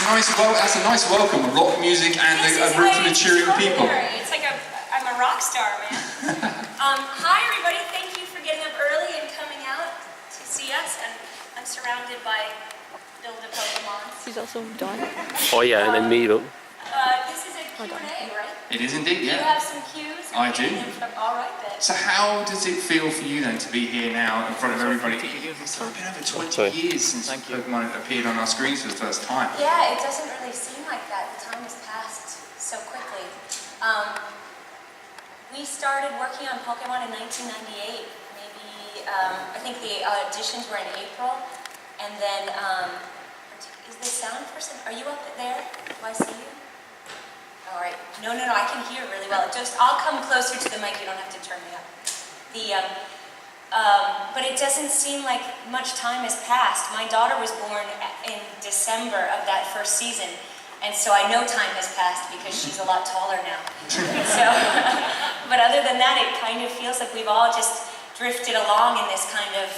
That's a nice welcome, rock music and a room full of cheering people. It's like I'm a rock star, man. Hi everybody, thank you for getting up early and coming out to see us. And I'm surrounded by Pokemon. He's also done. Oh yeah, and then me. This is a Q&A, right? It is indeed, yeah. You have some cues? I do. All right then. So how does it feel for you then to be here now in front of everybody? It's been over 20 years since Pokemon appeared on our screens for the first time. Yeah, it doesn't really seem like that. The time has passed so quickly. We started working on Pokemon in 1998. Maybe, I think the auditions were in April. And then, is the sound person, are you up there? Do I see you? All right. No, I can hear really well. I'll come closer to the mic. You don't have to turn me up. But it doesn't seem like much time has passed. My daughter was born in December of that first season, and so I know time has passed because she's a lot taller now. So, but other than that, it kind of feels like we've all just drifted along in this kind of,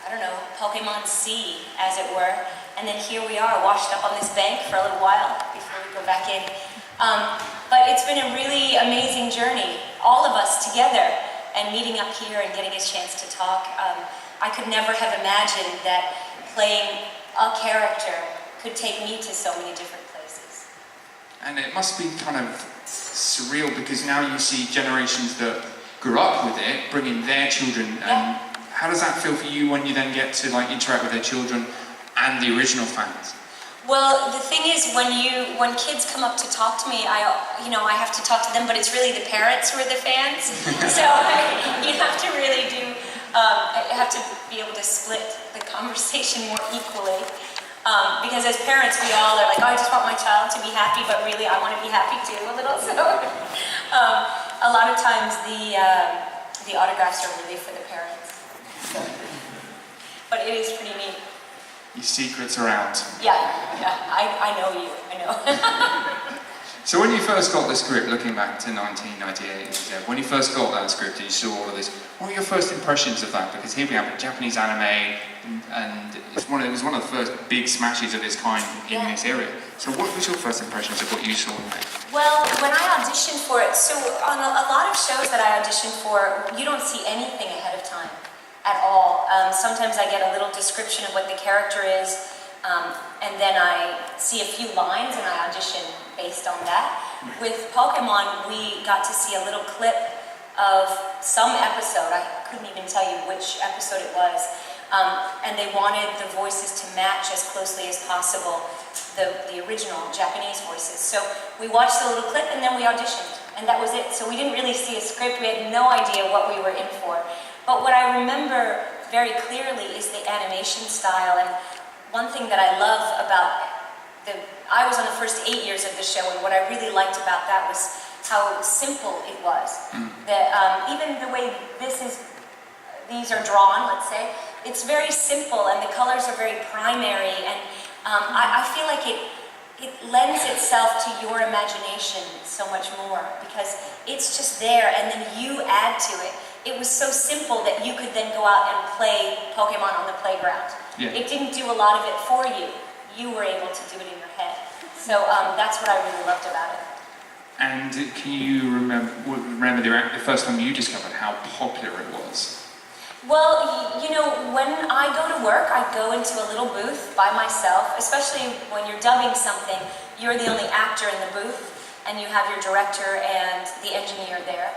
I don't know, Pokemon sea, as it were. And then here we are, washed up on this bank for a little while before we go back in. But it's been a really amazing journey, all of us together, and meeting up here and getting a chance to talk. I could never have imagined that playing a character could take me to so many different places. And it must be kind of surreal because now you see generations that grew up with it, bringing their children. And how does that feel for you when you then get to like interact with their children and the original fans? Well, the thing is, when kids come up to talk to me, I have to talk to them, but it's really the parents who are the fans. So you have to really I have to be able to split the conversation more equally. Because as parents, we all are like, oh, I just want my child to be happy, but really I want to be happy too a little. So a lot of times the autographs are really for the parents. So, but it is pretty neat. Your secrets are out. Yeah, I know you, I know. So when you first got the script, looking back to 1998, when you first got that script and you saw all of this, what were your first impressions of that? Because here we have a Japanese anime, and it was one of the first big smashes of its kind in this area. So what was your first impressions of what you saw? Well, when I auditioned for it, so on a lot of shows that I auditioned for, you don't see anything ahead of time. At all. Sometimes I get a little description of what the character is, and then I see a few lines and I audition based on that. With Pokemon, we got to see a little clip of some episode. I couldn't even tell you which episode it was. And they wanted the voices to match as closely as possible the original Japanese voices. So we watched the little clip and then we auditioned, and that was it. So we didn't really see a script. We had no idea what we were in for. But what I remember very clearly is the animation style, and one thing that I love about I was on the first 8 years of the show, and what I really liked about that was how simple it was. That even the way these are drawn, let's say, it's very simple, and the colors are very primary, and I feel like it lends itself to your imagination so much more, because it's just there, and then you add to it. It was so simple that you could then go out and play Pokemon on the playground. Yeah. It didn't do a lot of it for you. You were able to do it in your head. So that's what I really loved about it. And can you remember the first time you discovered how popular it was? Well, when I go to work, I go into a little booth by myself, especially when you're dubbing something. You're the only actor in the booth, and you have your director and the engineer there.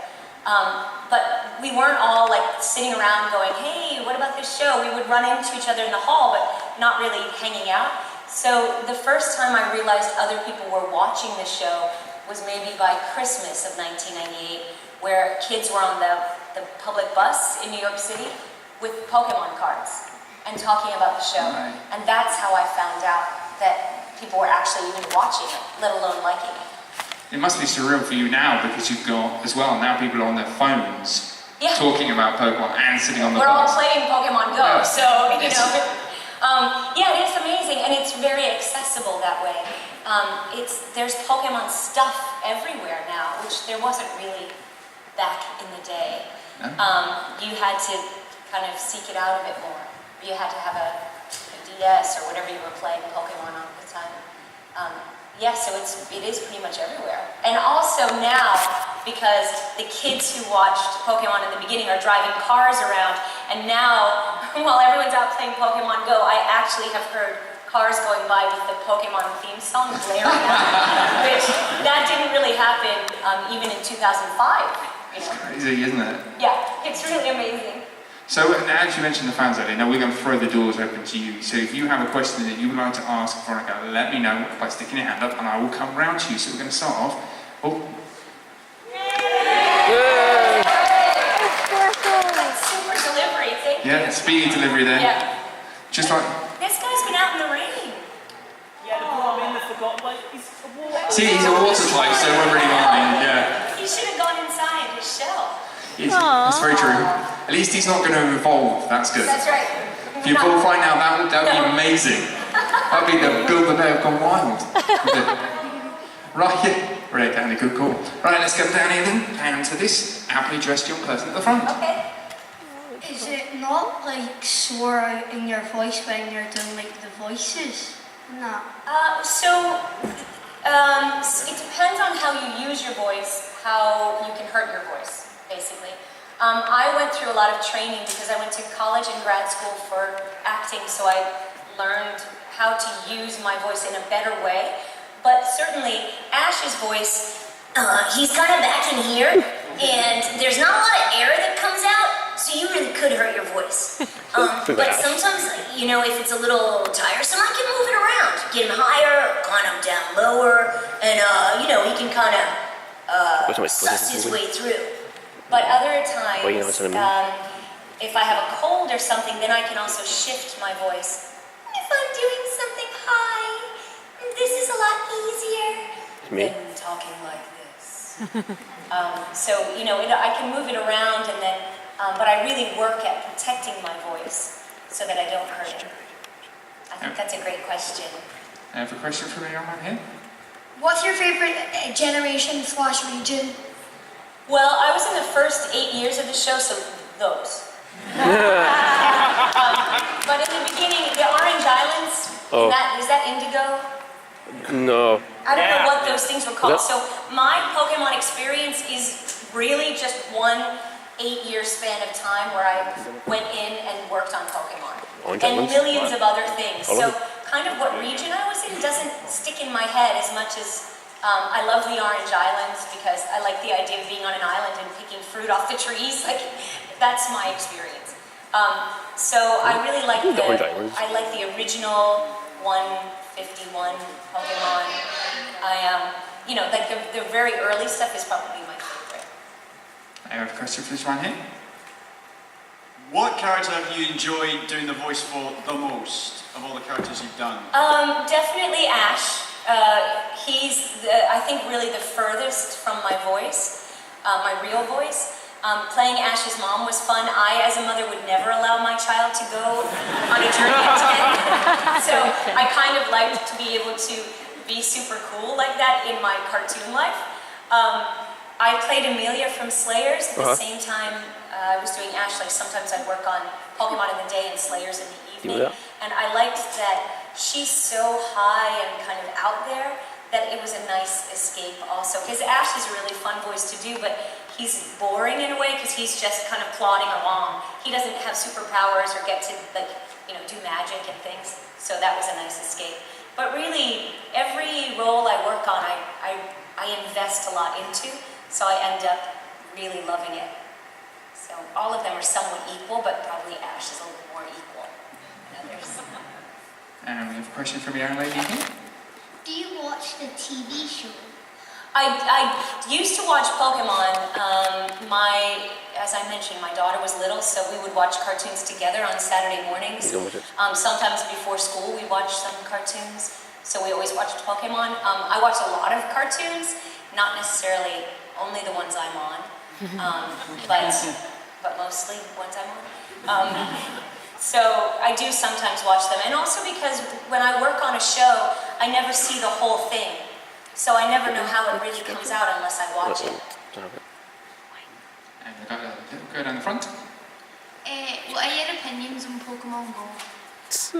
But we weren't all like sitting around going, hey, what about this show? We would run into each other in the hall, but not really hanging out. So the first time I realized other people were watching the show was maybe by Christmas of 1998, where kids were on the public bus in New York City with Pokemon cards and talking about the show. Right. And that's how I found out that people were actually even watching it, let alone liking it. It must be surreal for you now, because you've got, as well, now people are on their phones talking about Pokemon and sitting on the bus. We're all playing Pokemon Go, so, you know. Yeah, it is amazing, and it's very accessible that way. There's Pokemon stuff everywhere now, which there wasn't really back in the day. You had to kind of seek it out a bit more. You had to have a DS or whatever you were playing Pokemon on at the time. Yeah, so it is pretty much everywhere. And also now, because the kids who watched Pokemon in the beginning are driving cars around, and now, while everyone's out playing Pokemon Go, I actually have heard cars going by with the Pokemon theme song blaring out, which that didn't really happen even in 2005. It's crazy, isn't it? Yeah, it's really amazing. So, as you mentioned the fans earlier, now we're going to throw the doors open to you. So if you have a question that you would like to ask Veronica, let me know by sticking your hand up and I will come round to you. So we're going to start off. Oh. Super delivery, thank you. Yeah, speedy delivery there. Yeah. Just like... This guy's been out in the rain. Yeah, the poor man that forgot, like, he's a water. See, he's a water type, so we're really mind, yeah. He should have gone inside his shell. That's very true. At least he's not going to evolve, that's good. That's right. If you evolve right now, that would be amazing. That would be the Bill the Bear gone wild. Right, yeah. Right, Andy, good call. Right, let's go down here then, and to this aptly dressed young person at the front. Okay. Is it not like sore out in your voice when you're doing like the voices? No. It depends on how you use your voice, how you can hurt your voice, basically. I went through a lot of training because I went to college and grad school for acting, so I learned how to use my voice in a better way. But certainly, Ash's voice, he's kind of back in here, and there's not a lot of air that comes out, so you really could hurt your voice. But sometimes, you know, if it's a little tiresome, I can move it around. Get him higher, kind of down lower, and, you know, he can kind of suss his way through. But other times, if I have a cold or something, then I can also shift my voice. If I'm doing something high, this is a lot easier than talking like this. So, you know, I can move it around, and then, but I really work at protecting my voice so that I don't hurt it. I think that's a great question. I have a question for the young man here. What's your favorite generation/region? Well, I was in the first 8 years of the show, so those. But in the beginning, the Orange Islands, is that indigo? No. I don't know what those things were called. So my Pokemon experience is really just one 8-year span of time where I went in and worked on Pokemon. And millions of other things. So kind of what region I was in doesn't stick in my head as much as I love the Orange Islands because I like the idea of being on an island and picking fruit off the trees. Like, that's my experience. So I really like the original 151 Pokemon. You know, like the very early stuff is probably my favorite. I have a question for this one here. What character have you enjoyed doing the voice for the most of all the characters you've done? Definitely Ash. He's, I think, really the furthest from my voice, my real voice. Playing Ash's mom was fun. I, as a mother, would never allow my child to go on a journey of 10. So I kind of liked to be able to be super cool like that in my cartoon life. I played Amelia from Slayers at the same time I was doing Ash. Like, sometimes I'd work on Pokemon in the day and Slayers in the evening. And I liked that she's so high and kind of out there that it was a nice escape also. Because Ash is a really fun voice to do, but he's boring in a way because he's just kind of plodding along. He doesn't have superpowers or get to, like, you know, do magic and things. So that was a nice escape. But really, every role I work on, I invest a lot into, so I end up really loving it. So all of them are somewhat equal, but probably Ash is a little more equal than others. And we have a question from the young lady here. Do you watch the TV show? I used to watch Pokemon. As I mentioned, my daughter was little, so we would watch cartoons together on Saturday mornings. Sometimes before school we watched some cartoons, so we always watched Pokemon. I watch a lot of cartoons, not necessarily only the ones I'm on, but mostly ones I'm on. So I do sometimes watch them, and also because when I work on a show, I never see the whole thing. So I never know how it really comes out unless I watch it. And we've got go down the front. What are your opinions on Pokemon Go?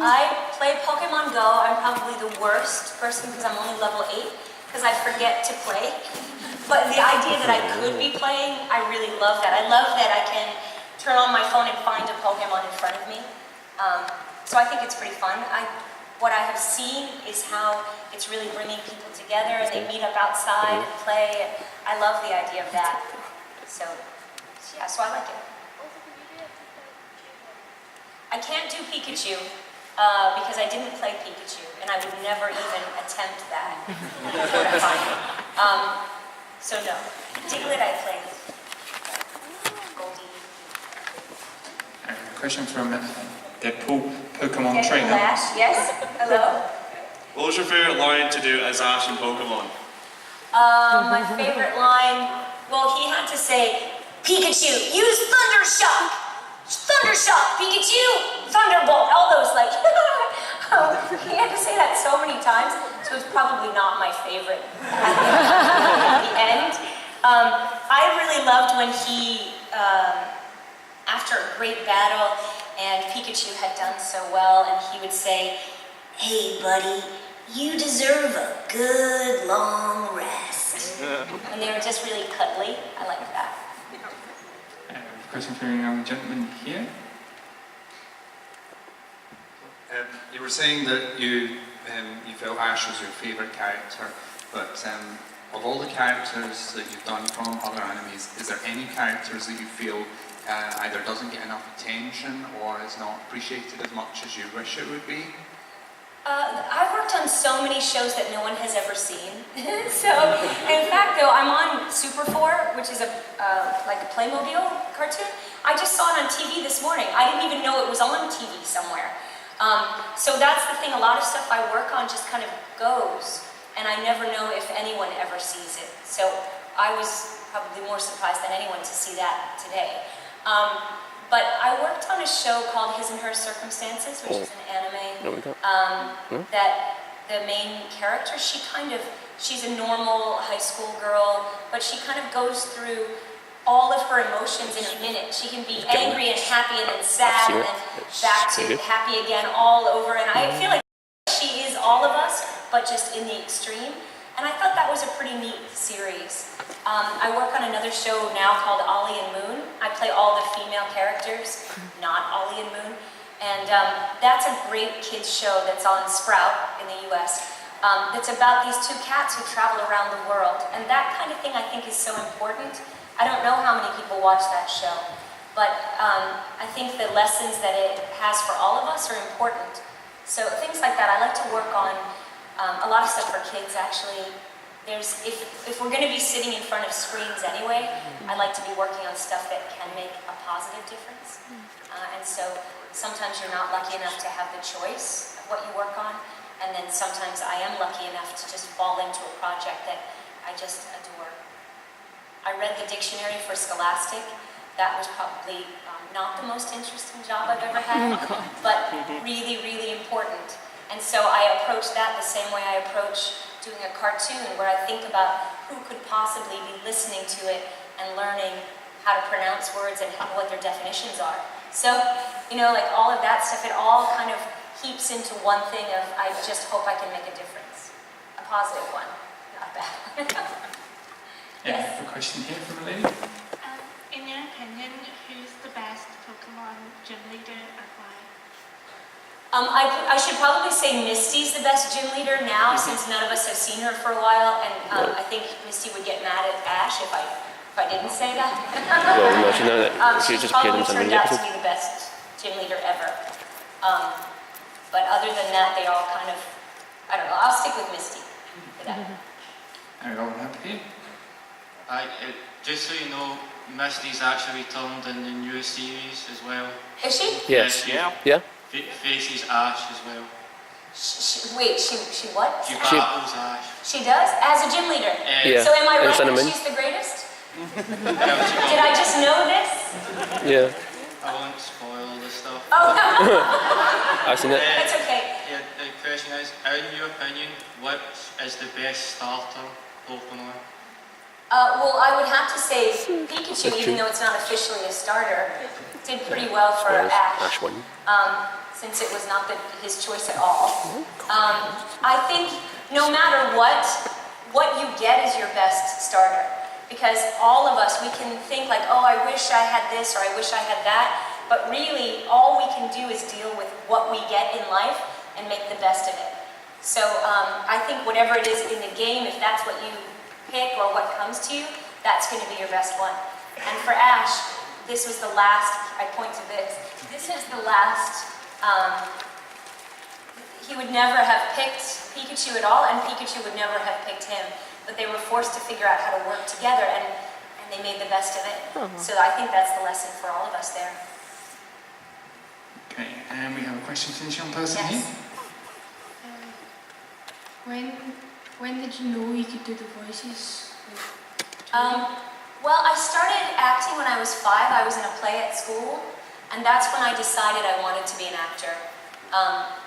I play Pokemon Go. I'm probably the worst person because I'm only level 8 because I forget to play. But the idea that I could be playing, I really love that. I love that I can turn on my phone and find a Pokemon in front of me. So I think it's pretty fun. What I have seen is how it's really bringing people together and they meet up outside and play. And I love the idea of that. So yeah, so I like it. I can't do Pikachu because I didn't play Pikachu and I would never even attempt that. So no. Diglett I played. Goldie. Question from Deadpool, Pokemon Deadpool trainer. Ash, yes. Hello. What was your favourite line to do as Ash in Pokemon? My favorite line, well, he had to say, Pikachu, use Thunder Shock! Thunder Shock, Pikachu! Thunderbolt! All those, like, he had to say that so many times, so it's probably not my favorite at the end. I really loved when he, after a great battle, and Pikachu had done so well, and he would say, hey, buddy, you deserve a good long rest. And they were just really cuddly. I like that. Question from a young gentleman here. You were saying that you felt Ash was your favourite character, but of all the characters that you've done from other animes, is there any characters that you feel either doesn't get enough attention or is not appreciated as much as you wish it would be? I've worked on so many shows that no one has ever seen. So, in fact, though, I'm on Super 4, which is like a Playmobil cartoon. I just saw it on TV this morning. I didn't even know it was on TV somewhere. So that's the thing. A lot of stuff I work on just kind of goes, and I never know if anyone ever sees it. So I was probably more surprised than anyone to see that today. But I worked on a show called His and Her Circumstances, which is an anime that the main character, she's a normal high school girl, but she kind of goes through all of her emotions in a minute. She can be angry and happy and then sad and then back to happy again all over. And I feel like she is all of us, but just in the extreme. And I thought that was a pretty neat series. I work on another show now called Ollie and Moon. I play all the female characters, not Ollie and Moon. And that's a great kids show that's on Sprout in the US. It's about these two cats who travel around the world. And that kind of thing I think is so important. I don't know how many people watch that show, but I think the lessons that it has for all of us are important. So things like that, I like to work on a lot of stuff for kids actually. If we're going to be sitting in front of screens anyway, I like to be working on stuff that can make a positive difference. And so sometimes you're not lucky enough to have the choice of what you work on, and then sometimes I am lucky enough to just fall into a project that I just adore. I read the dictionary for Scholastic. That was probably not the most interesting job I've ever had, but really, really important. And so I approach that the same way I approach doing a cartoon, where I think about who could possibly be listening to it and learning how to pronounce words and what their definitions are. So, you know, like all of that stuff, it all kind of heaps into one thing of, I just hope I can make a difference. A positive one, not a bad one. Yeah, Yes. I have a question here from a lady. In your opinion, who's the best Pokemon gym leader and why? I should probably say Misty's the best gym leader now, since none of us have seen her for a while, and I think Misty would get mad at Ash if I didn't say that. Well, imagine that. She She's just appeared in probably some turned mini out to episode. be the best gym leader ever. But other than that, they all kind of, I don't know, I'll stick with Misty for that. Are you all happy? Just so you know, Misty's actually returned in the newest series as well. Is she? Yes. Yeah. Yeah. Faces Ash as well. Wait, she what? She battles Ash. She does? As a gym leader? Yeah. So am I And right that Cinnamon. she's the greatest? Yeah, Did I just know this? Yeah. I won't spoil all this stuff. Oh, no. I've seen it. That's okay. Yeah, the question is, in your opinion, which is the best starter Pokemon? Well, I would have to say Pikachu, even though it's not officially a starter, did pretty well for Ash. Ash one. since it was not his choice at all. I think no matter what you get is your best starter. Because all of us, we can think like, oh, I wish I had this or I wish I had that. But really, all we can do is deal with what we get in life and make the best of it. So I think whatever it is in the game, if that's what you pick or what comes to you, that's going to be your best one. And for Ash, this was the last, I point to this, this is the last, he would never have picked Pikachu at all, and Pikachu would never have picked him. But they were forced to figure out how to work together, and they made the best of it. So I think that's the lesson for all of us there. Okay, and we have a question for this young person here. When did you know you could do the voices? Well, I started acting when I was 5. I was in a play at school, and that's when I decided I wanted to be an actor.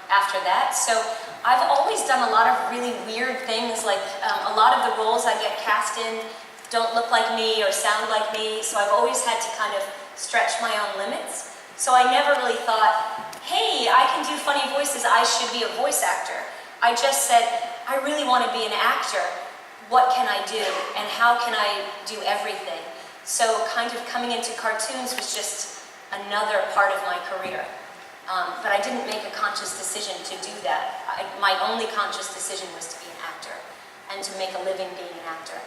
After that, so I've always done a lot of really weird things, like a lot of the roles I get cast in don't look like me or sound like me, so I've always had to kind of stretch my own limits. So I never really thought, hey, I can do funny voices, I should be a voice actor. I just said, I really want to be an actor. What can I do, and how can I do everything? So kind of coming into cartoons was just another part of my career. But I didn't make a conscious decision to do that. My only conscious decision was to be an actor and to make a living being an actor.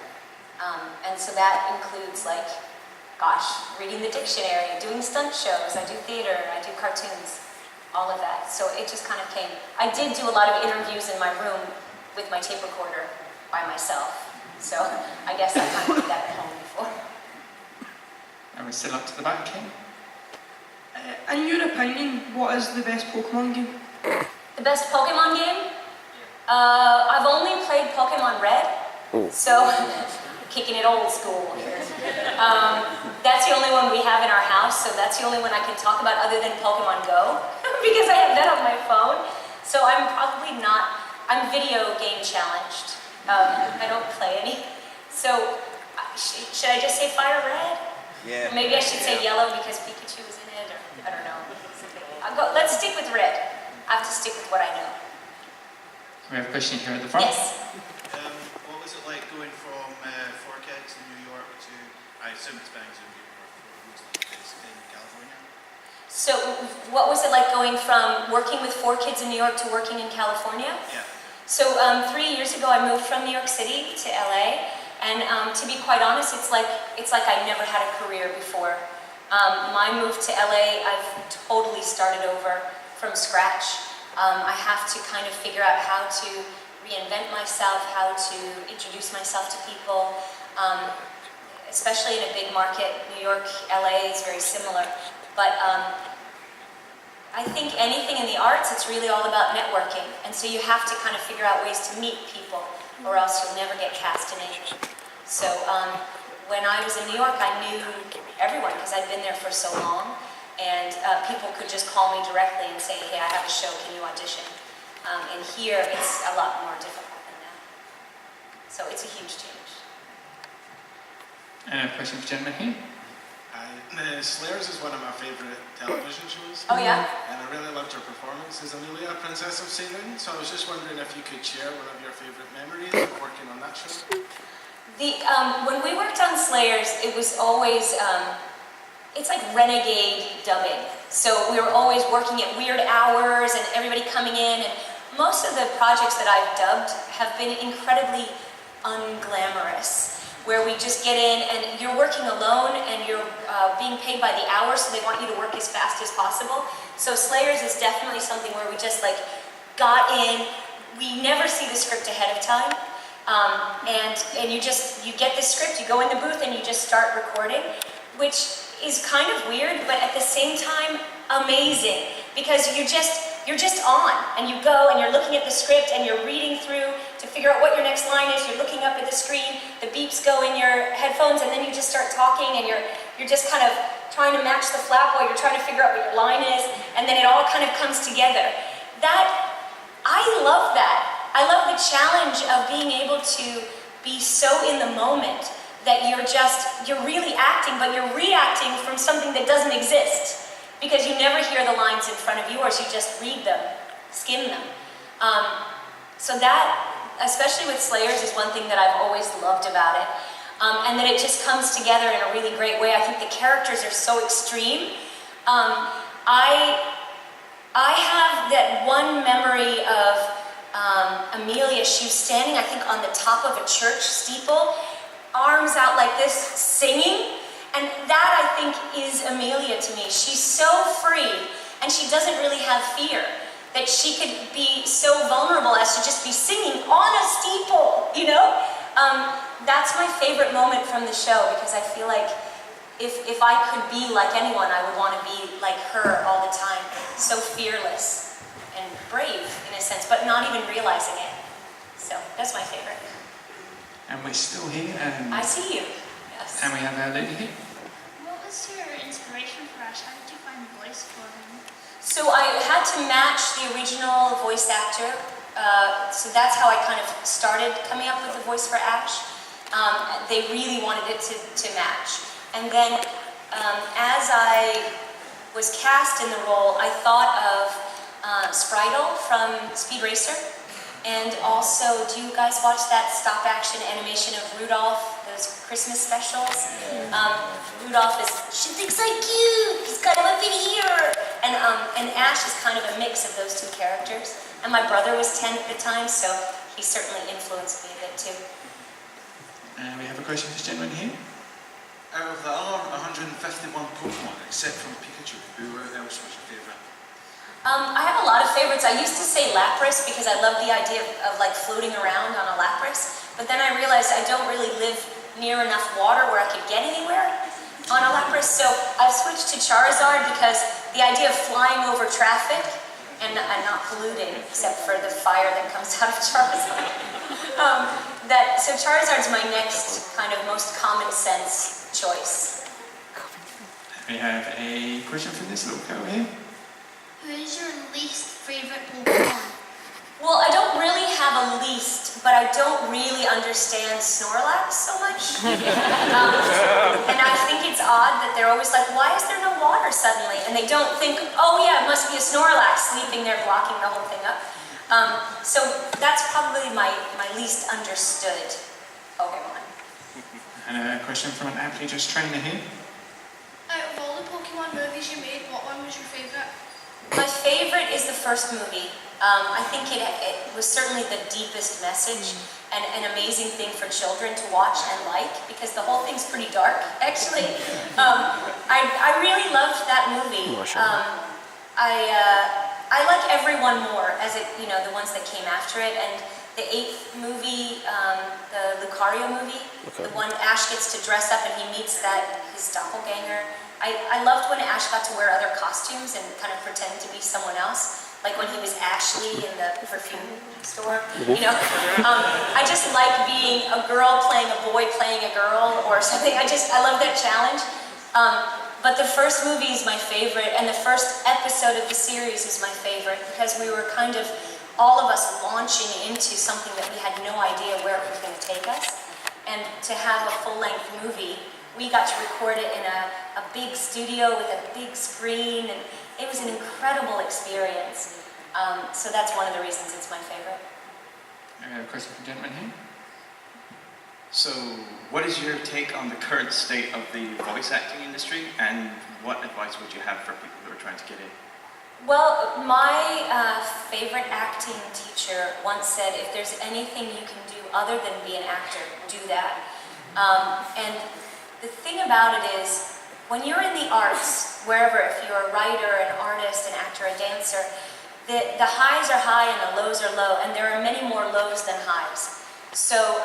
And so that includes, like, gosh, reading the dictionary, doing stunt shows, I do theater, I do cartoons, all of that. So it just kind of came. I did do a lot of interviews in my room with my tape recorder by myself. So I guess I kind of did that at home before. And we're still up to the back, King. In your opinion, what is the best Pokemon game? The best Pokemon game? I've only played Pokemon Red, so kicking it old school here. That's the only one we have in our house, so that's the only one I can talk about other than Pokemon Go, because I have that on my phone. So I'm probably not, I'm video game challenged. I don't play any. So should I just say Fire Red? Yeah. Maybe I should say Yellow because Pikachu is in it, or I don't know. Let's stick with Red. I have to stick with what I know. We have a question here at the front. Yes. What was it like going from 4Kids in New York to, I assume it's bangs in New York, mostly based in California? So what was it like going from working with 4Kids in New York to working in California? Yeah. So 3 years ago I moved from New York City to LA, and to be quite honest, it's like I never had a career before. My move to LA, I've totally started over from scratch. I have to kind of figure out how to reinvent myself, how to introduce myself to people, especially in a big market. New York, LA is very similar. But I think anything in the arts, it's really all about networking. And so you have to kind of figure out ways to meet people, or else you'll never get cast in anything. So when I was in New York, I knew everyone because I'd been there for so long. And people could just call me directly and say, hey, I have a show, can you audition? And here, it's a lot more difficult than that. So it's a huge change. And a question for the gentleman here. Slayers is one of my favourite television shows. Oh, yeah? And I really loved her performance as Amelia, Princess of Salem. So I was just wondering if you could share one of your favourite memories of working on that show. When we worked on Slayers, it was always, it's like renegade dubbing. So we were always working at weird hours and everybody coming in, and most of the projects that I've dubbed have been incredibly unglamorous, where we just get in and you're working alone and you're being paid by the hour, so they want you to work as fast as possible. So Slayers is definitely something where we just like got in, we never see the script ahead of time. And you get the script, you go in the booth and you just start recording, which is kind of weird, but at the same time, amazing. Because you're just on, and you go and you're looking at the script and you're reading through to figure out what your next line is, you're looking up at the screen, the beeps go in your headphones, and then you just start talking and you're just kind of trying to match the flap while you're trying to figure out what your line is, and then it all kind of comes together. I love that. I love the challenge of being able to be so in the moment that you're really acting, but you're reacting from something that doesn't exist. because you never hear the lines in front of you, or you just read them, skim them. So that, especially with Slayers, is one thing that I've always loved about it. And that it just comes together in a really great way. I think the characters are so extreme. I have that one memory of Amelia. She was standing, I think, on the top of a church steeple, arms out like this, singing. And that, I think, is Amelia to me. She's so free, and she doesn't really have fear. That she could be so vulnerable as to just be singing on a steeple, you know? That's my favorite moment from the show, because I feel like if I could be like anyone, I would want to be like her all the time. So fearless and brave, in a sense, but not even realizing it. So that's my favorite. And we're still here, and I see you. Yes. we have our lady here. What was your inspiration for Ash? How did you find the voice for him? So I had to match the original voice actor. So that's how I kind of started coming up with the voice for Ash. They really wanted it to match. And then as I was cast in the role, I thought of Spritle from Speed Racer. And also, do you guys watch that stop-action animation of Rudolph, those Christmas specials? Rudolph she thinks I'm cute, he's got him up in here. And Ash is kind of a mix of those two characters. And my brother was 10 at the time, so he certainly influenced me a bit too. And we have a question for this gentleman here. Out of the other 151 Pokemon, except from Pikachu, who else was your favourite? I have a lot of favorites. I used to say Lapras because I love the idea of like floating around on a Lapras, but then I realized I don't really live near enough water where I could get anywhere on a Lapras, so I've switched to Charizard because the idea of flying over traffic and not polluting, except for the fire that comes out of Charizard. So Charizard's my next kind of most common sense choice. We have a question from this little girl here. Who is your least favourite Pokemon? Well, I don't really have a least, but I don't really understand Snorlax so much. And I think it's odd that they're always like, why is there no water suddenly? And they don't think, oh yeah, it must be a Snorlax sleeping there blocking the whole thing up. So that's probably my least understood Pokemon. And a question from an Appligus trainer here. Out of all the Pokemon movies you made, what one was your favourite? My favorite is the first movie. I think it was certainly the deepest message and an amazing thing for children to watch and like, because the whole thing's pretty dark, actually. I really loved that movie. I like everyone more, as the ones that came after it, and the 8th movie, the Lucario movie, the one Ash gets to dress up and he meets his doppelganger. I loved when Ash got to wear other costumes and kind of pretend to be someone else, like when he was Ashley in the perfume store, I just like being a girl playing a boy playing a girl or something. I love that challenge. But the first movie is my favorite, and the first episode of the series is my favorite, because we were kind of, all of us launching into something that we had no idea where it was going to take us. And to have a full-length movie, we got to record it in a big studio with a big screen, and it was an incredible experience. So that's one of the reasons it's my favorite. We have a question from the gentleman here. So, what is your take on the current state of the voice acting industry, and what advice would you have for people who are trying to get in? Well, my favorite acting teacher once said, if there's anything you can do other than be an actor, do that. And the thing about it is, when you're in the arts, wherever, if you're a writer, an artist, an actor, a dancer, the highs are high and the lows are low, and there are many more lows than highs. So,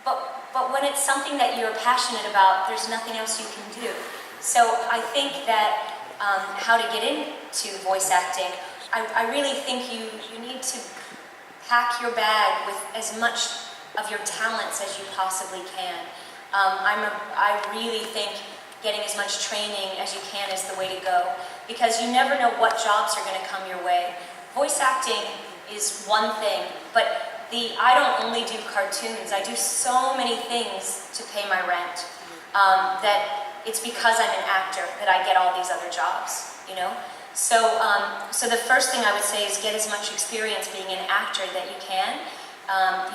but when it's something that you're passionate about, there's nothing else you can do. So I think that how to get into voice acting, I really think you need to pack your bag with as much of your talents as you possibly can. I really think getting as much training as you can is the way to go, because you never know what jobs are going to come your way. Voice acting is one thing, but I don't only do cartoons. I do so many things to pay my rent that it's because I'm an actor that I get all these other jobs, you know? So, so the first thing I would say is get as much experience being an actor that you can.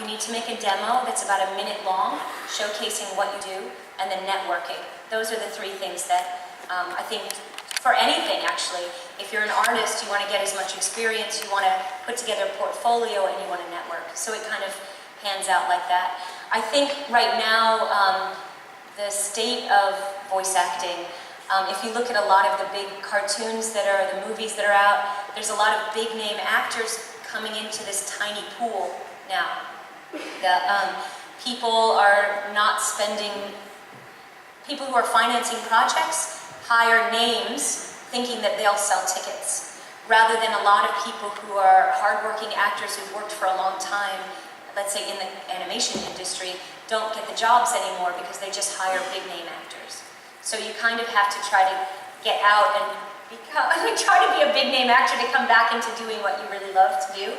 You need to make a demo that's about a minute long, showcasing what you do, and then networking. Those are the three things that I think, for anything actually, if you're an artist, you want to get as much experience, you want to put together a portfolio, and you want to network. So it kind of pans out like that. I think right now, the state of voice acting, if you look at a lot of the big cartoons that are, the movies that are out, there's a lot of big name actors coming into this tiny pool now. People are not spending, people who are financing projects hire names thinking that they'll sell tickets, rather than a lot of people who are hardworking actors who've worked for a long time, let's say in the animation industry, don't get the jobs anymore because they just hire big name actors. So you kind of have to try to get out and try to be a big name actor to come back into doing what you really love to do.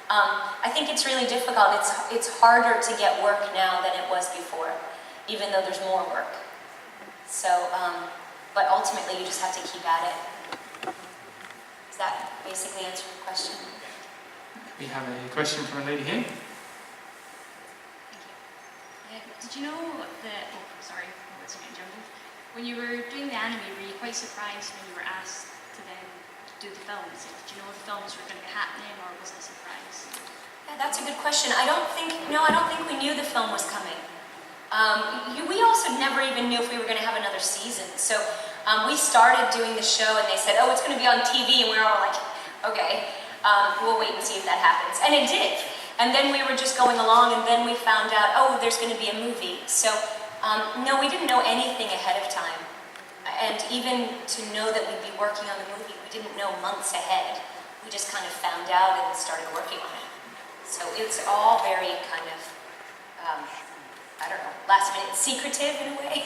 I think it's really difficult. It's harder to get work now than it was before, even though there's more work. So, but ultimately you just have to keep at it. Does that basically answer your question? We have a question from a lady here. Did you know that, oh sorry, words are getting jumbled. When you were doing the anime, were you quite surprised when you were asked to then do the films? Did you know the films were going to be happening, or was it a surprise? Yeah, that's a good question. I don't think we knew the film was coming. We also never even knew if we were going to have another season. So we started doing the show and they said, oh, it's going to be on TV, and we were all like, okay, we'll wait and see if that happens. And it did. And then we were just going along, and then we found out, oh, there's going to be a movie. So, no, we didn't know anything ahead of time. And even to know that we'd be working on the movie, we didn't know months ahead. We just kind of found out and started working on it. So it's all very kind of, I don't know, last minute secretive in a way.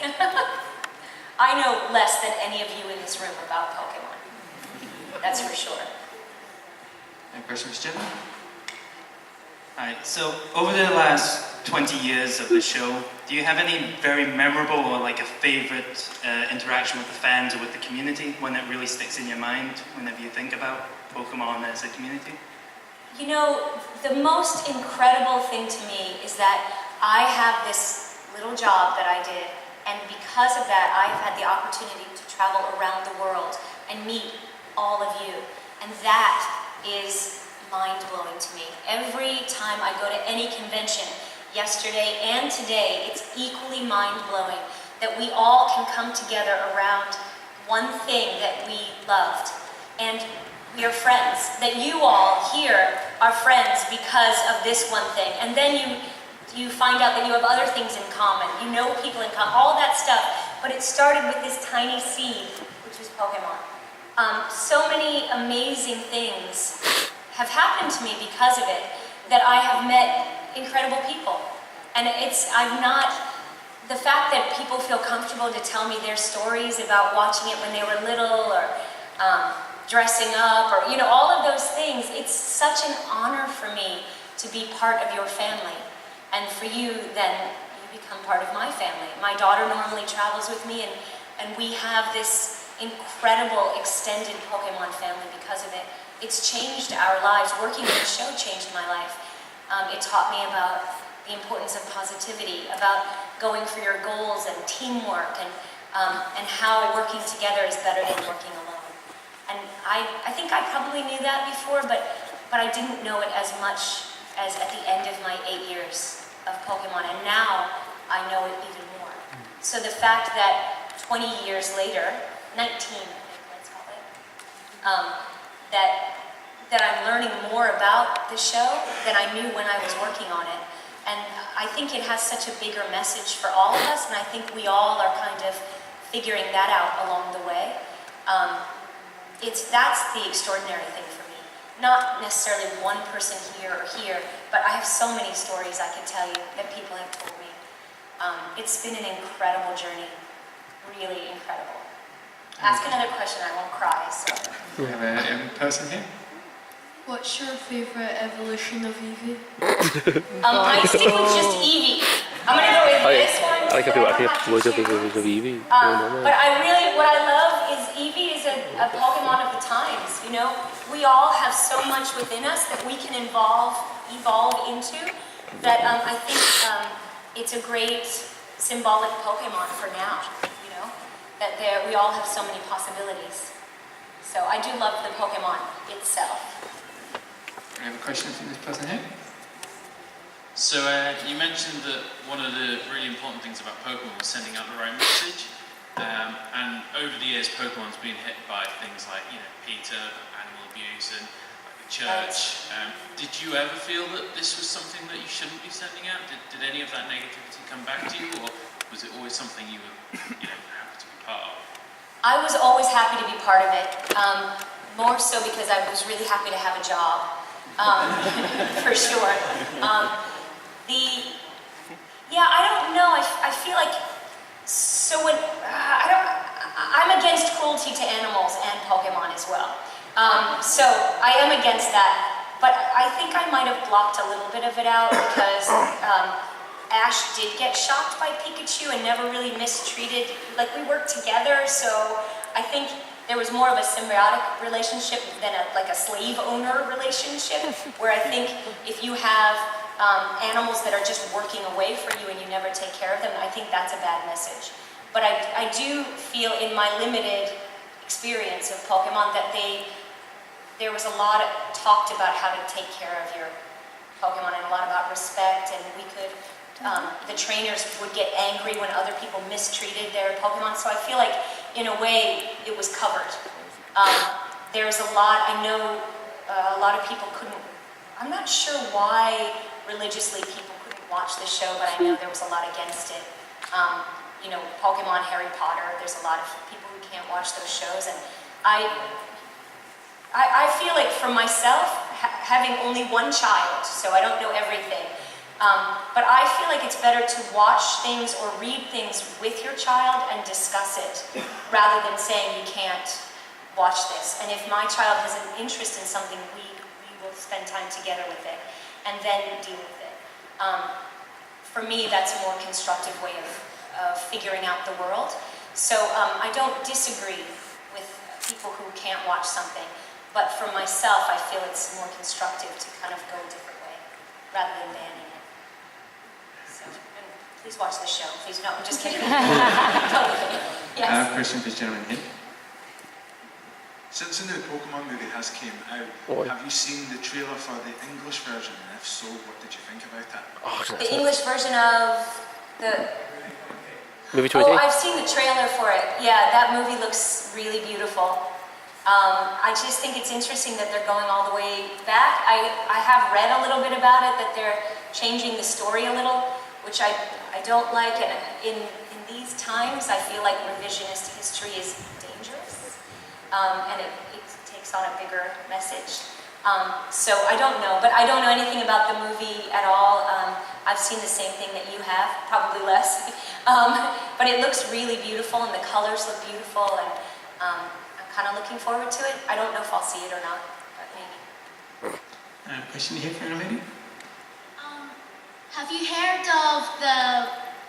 I know less than any of you in this room about Pokemon. That's for sure. Any questions, Jim? Alright, so over the last 20 years of the show, do you have any very memorable or like a favorite interaction with the fans or with the community, one that really sticks in your mind whenever you think about Pokemon as a community? You know, the most incredible thing to me is that I have this little job that I did, and because of that, I've had the opportunity to travel around the world and meet all of you, and that is mind-blowing to me. Every time I go to any convention, yesterday and today, it's equally mind-blowing that we all can come together around one thing that we loved. And we are friends, that you all here are friends because of this one thing. And then you find out that you have other things in common. You know people in common, all that stuff. But it started with this tiny seed, which was Pokemon. So many amazing things have happened to me because of it, that I have met incredible people. And the fact that people feel comfortable to tell me their stories about watching it when they were little, or dressing up, or, you know, all of those things, it's such an honor for me to be part of your family. And for you, then, you become part of my family. My daughter normally travels with me, and we have this incredible extended Pokemon family because of it. It's changed our lives. Working on the show changed my life. It taught me about the importance of positivity, about going for your goals and teamwork, and how working together is better than working alone. And I think I probably knew that before, but I didn't know it as much as at the end of my 8 years of Pokemon, and now I know it even more. So the fact that 20 years later, 19, I think let's call it, that I'm learning more about the show than I knew when I was working on it. And I think it has such a bigger message for all of us, and I think we all are kind of figuring that out along the way. That's the extraordinary thing for me. Not necessarily one person here or here, but I have so many stories I can tell you that people have told me. It's been an incredible journey, really incredible. Ask another question, I won't cry. So. We have a person here. What's your favourite evolution of Eevee? I stick with just Eevee. I'm going to go with this one. I like how people actually have words of Eevee. But what I love is Eevee is a Pokemon of the times, you know? We all have so much within us that we can evolve into that I think it's a great symbolic Pokemon for now, you know? That we all have so many possibilities. So I do love the Pokemon itself. We have a question from this person here. So you mentioned that one of the really important things about Pokemon was sending out the right message. And over the years, Pokemon's been hit by things like, you know, PETA, animal abuse, and like the church. Did you ever feel that this was something that you shouldn't be sending out? Did any of that negativity come back to you, or was it always something you were, you know, happy to be part of? I was always happy to be part of it, more so because I was really happy to have a job, for sure. I don't know. I feel like I'm against cruelty to animals and Pokemon as well. So I am against that, but I think I might have blocked a little bit of it out because Ash did get shocked by Pikachu and never really mistreated. Like, we worked together, so I think there was more of a symbiotic relationship than a slave owner relationship, where I think if you have animals that are just working away for you and you never take care of them, I think that's a bad message. But I do feel in my limited experience of Pokemon that there was a lot talked about how to take care of your Pokemon and a lot about respect, and we could, the trainers would get angry when other people mistreated their Pokemon, so I feel like in a way it was covered. There's a lot, I know a lot of people couldn't, I'm not sure why religiously people couldn't watch the show, but I know there was a lot against it. You know, Pokemon, Harry Potter, there's a lot of people who can't watch those shows, and I feel like for myself, having only one child, so I don't know everything, but I feel like it's better to watch things or read things with your child and discuss it, rather than saying you can't watch this. And if my child has an interest in something, we will spend time together with it, and then deal with it. For me, that's a more constructive way of figuring out the world. So I don't disagree with people who can't watch something, but for myself, I feel it's more constructive to kind of go a different way, rather than banning it. So, and please watch the show. Please, no, I'm just kidding. Totally kidding. Yes. I have a question for this gentleman here. Since the new Pokemon movie has came out, have you seen the trailer for the English version? And if so, what did you think about that? The English version of the... Movie 20? Oh, I've seen the trailer for it. Yeah, that movie looks really beautiful. I just think it's interesting that they're going all the way back. I have read a little bit about it, that they're changing the story a little, which I don't like. And in these times, I feel like revisionist history is dangerous, and it takes on a bigger message. So I don't know, but I don't know anything about the movie at all. I've seen the same thing that you have, probably less. But it looks really beautiful, and the colors look beautiful, and I'm kind of looking forward to it. I don't know if I'll see it or not, but maybe. Question here for you, lady? Have you heard of the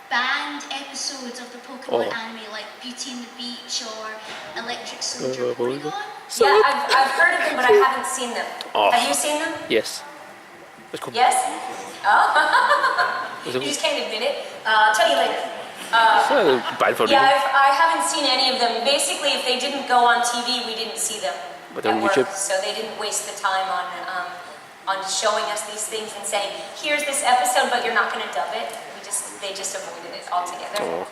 banned episodes of the Pokemon anime, like Beauty and the Beach or Electric Soldier Porygon? Yeah, I've heard of them, but I haven't seen them. Have you seen them? Yes. It's cool. Yes? Oh. You just can't admit it. I'll tell you later. Yeah, I haven't seen any of them. Basically, if they didn't go on TV, we didn't see them But at on work. YouTube? So they didn't waste the time on showing us these things and saying, here's this episode, but you're not going to dub it. They just avoided it altogether.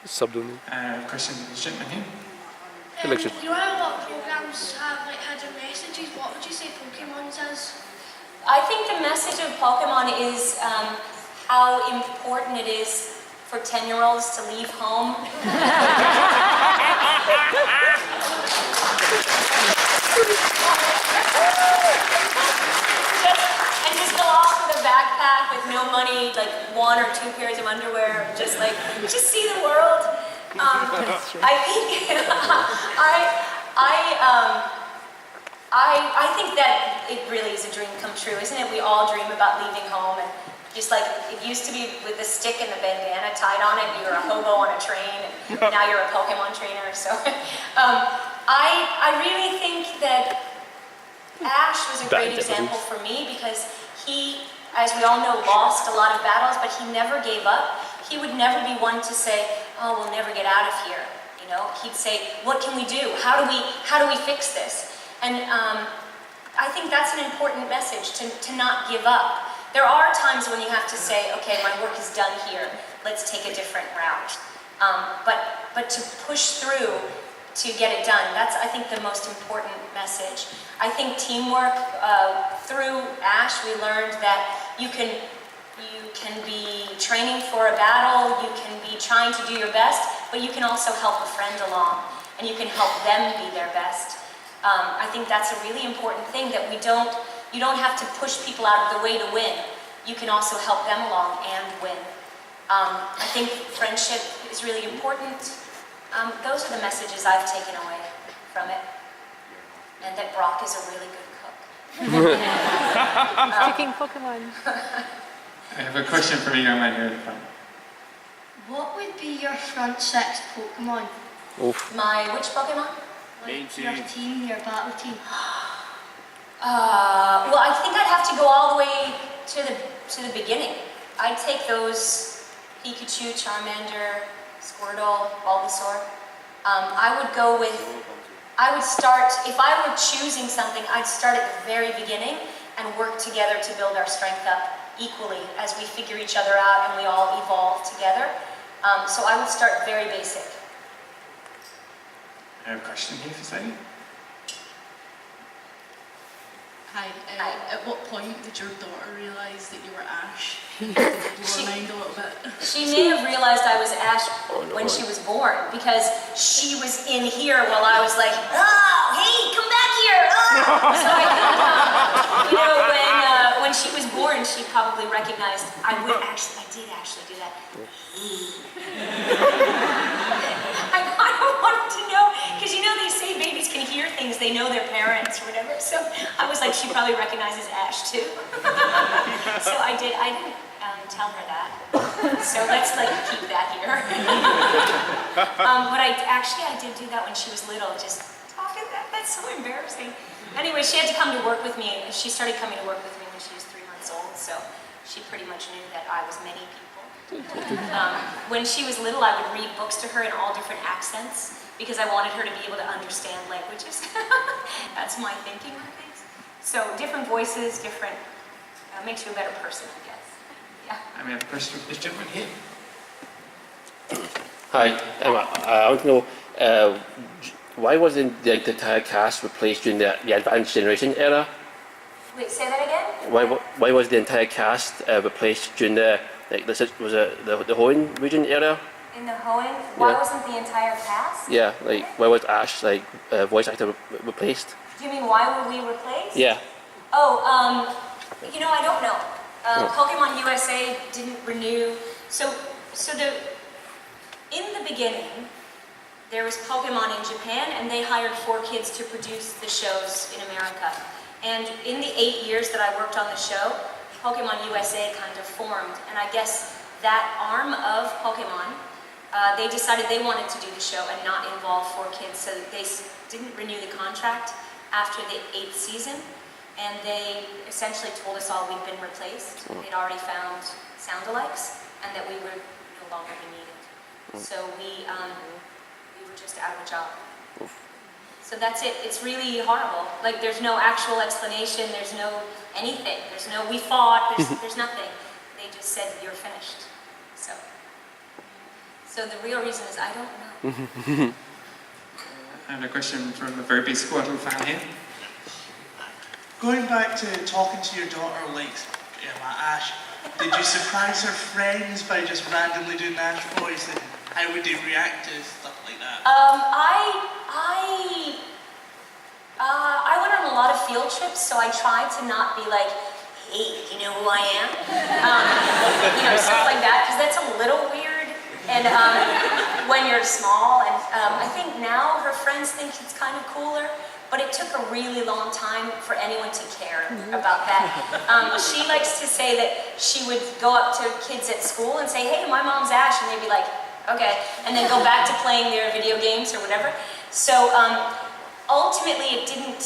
Subdoing. Question for this gentleman here. You know a lot of programs have like hidden messages. What would you say Pokemon's is? I think the message of Pokemon is how important it is for 10-year-olds to leave home. Just go off with a backpack with no money, like 1 or 2 pairs of underwear, just see the world. I think I think that it really is a dream come true, isn't it? We all dream about leaving home and Just like it used to be with the stick and the bandana tied on it, you were a hobo on a train, and now you're a Pokemon trainer. So I really think that Ash was a great example for me because he, as we all know, lost a lot of battles, but he never gave up. He would never be one to say, "Oh, we'll never get out of here." You know, he'd say, "What can we do? How do we fix this?" And I think that's an important message to not give up. There are times when you have to say, "Okay, my work is done here. Let's take a different route." But to push through to get it done, that's, I think, the most important message. I think teamwork, through Ash, we learned that you can be training for a battle, you can be trying to do your best, but you can also help a friend along, and you can help them be their best. I think that's a really important thing, that you don't have to push people out of the way to win. You can also help them along and win. I think friendship is really important. Those are the messages I've taken away from it. And that Brock is a really good cook. Cooking Pokemon. I have a question for you, young man here at the front. What would be your front six Pokemon? My which Pokemon? Like your team, your battle team. Well, I think I'd have to go all the way to the beginning. I'd take those Pikachu, Charmander, Squirtle, Bulbasaur. I would start, if I were choosing something, I'd start at the very beginning and work together to build our strength up equally as we figure each other out and we all evolve together. So I would start very basic. I have a question here for Sadie. Hi. At what point did your daughter realise that you were Ash? Did it blow her mind a little bit? She may have realized I was Ash when she was born, because she was in here while I was like, "Oh, hey, come back here!" Oh. So I think, when she was born, she probably recognized I did actually do that. I kind of wanted to know, because they say babies can hear things, they know their parents or whatever. So I was like, she probably recognizes Ash too. So I didn't tell her that. So let's keep that here. But I did do that when she was little, just talking that's so embarrassing. Anyway, she had to come to work with me. She started coming to work with me when she was 3 months old, so she pretty much knew that I was many people. When she was little, I would read books to her in all different accents because I wanted her to be able to understand languages. That's my thinking on things. So different voices, makes you a better person, I guess. Yeah. And we have a question for this gentleman here. Hi, I want to know why wasn't the entire cast replaced during the Advanced Generation era? Wait, say that again? Why was the entire cast replaced during the Hoenn region era? In the Hoenn? Why wasn't the entire cast? Yeah, why was Ash voice actor replaced? Do you mean why were we replaced? Yeah. Oh, I don't know. Pokemon USA didn't renew. In the beginning, there was Pokemon in Japan, and they hired 4 kids to produce the shows in America. And in the 8 years that I worked on the show, Pokemon USA kind of formed. And I guess that arm of Pokemon, they decided they wanted to do the show and not involve 4 kids, so they didn't renew the contract after the 8th season. And they essentially told us all we'd been replaced. They'd already found sound-alikes, and that we would no longer be needed. So we were just out of a job. So that's it. It's really horrible. There's no actual explanation. There's no anything. There's no we fought. There's nothing. They just said you're finished. So the real reason is I don't know. And a question from a very big Squirtle fan here. Going back to talking to your daughter Ash, did you surprise her friends by just randomly doing the Ash voice? And how would they react to stuff like that? I went on a lot of field trips, so I tried to not be like, "Hey, you know who I am?" Stuff like that, because that's a little weird. And when you're small, and I think now her friends think it's kind of cooler, but it took a really long time for anyone to care about that. She likes to say that she would go up to kids at school and say, hey, my mom's Ash, and they'd be like, okay, and then go back to playing their video games or whatever. So ultimately it didn't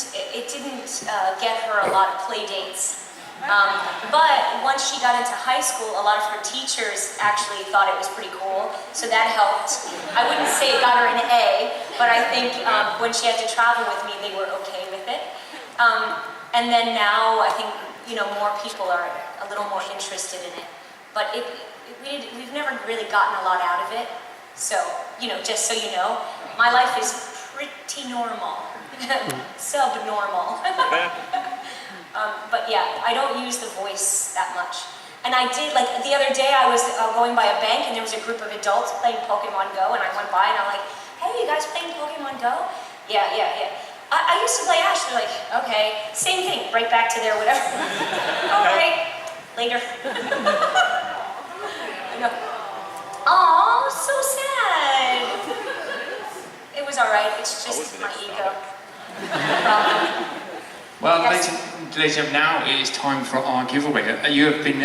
get her a lot of play dates. But once she got into high school, a lot of her teachers actually thought it was pretty cool, so that helped. I wouldn't say it got her an A, but I think when she had to travel with me, they were okay with it. And then now, I think, you know, more people are a little more interested in it. But we've never really gotten a lot out of it. So, you know, just so you know, my life is pretty normal. Subnormal. But yeah, I don't use the voice that much. And I did, like the other day I was going by a bank and there was a group of adults playing Pokemon Go, and I went by and I'm like, hey, you guys playing Pokemon Go? Yeah. I used to play Ash. They're like, okay, same thing, right back to their whatever. All right, later. No. Aw, so sad. It was all right, it's just my ego. Well, ladies and gentlemen, now it is time for our giveaway. You have been